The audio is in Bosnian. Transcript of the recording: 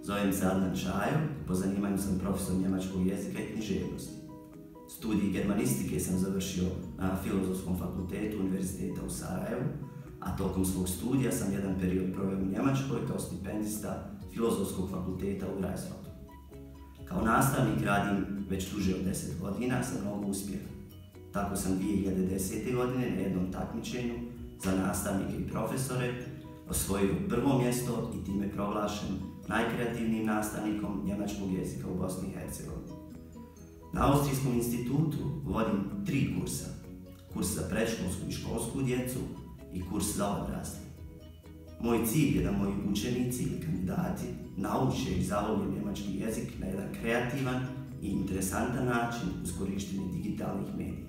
Zovem se Adnan Šajo, po zanimanju sam profesor njemačkog jezika i književnosti. Studij germanistike sam završio na Filozofskom fakultetu Univerziteta u Sarajevu, a tokom svog studija sam jedan period proveo u Njemačkoj kao stipendista Filozofskog fakulteta u Greifswaldu. Kao nastavnik radim već duže od 10 godina sa mnogo uspjeha. Tako sam 2010. godine na jednom takmičenju za nastavnike i profesore osvojio prvo mjesto i time proglašen najkreativnijim nastavnikom njemačkog jezika u Bosni i Hercegovini. Na Austrijskom institutu vodim 3 kursa. Kurs za predškolsku i školsku djecu i kurs za odrasle. Moj cilj je da moji učenici ili kandidati nauče i zavole njemački jezik na jedan kreativan i interesantan način uz korištenje digitalnih medija.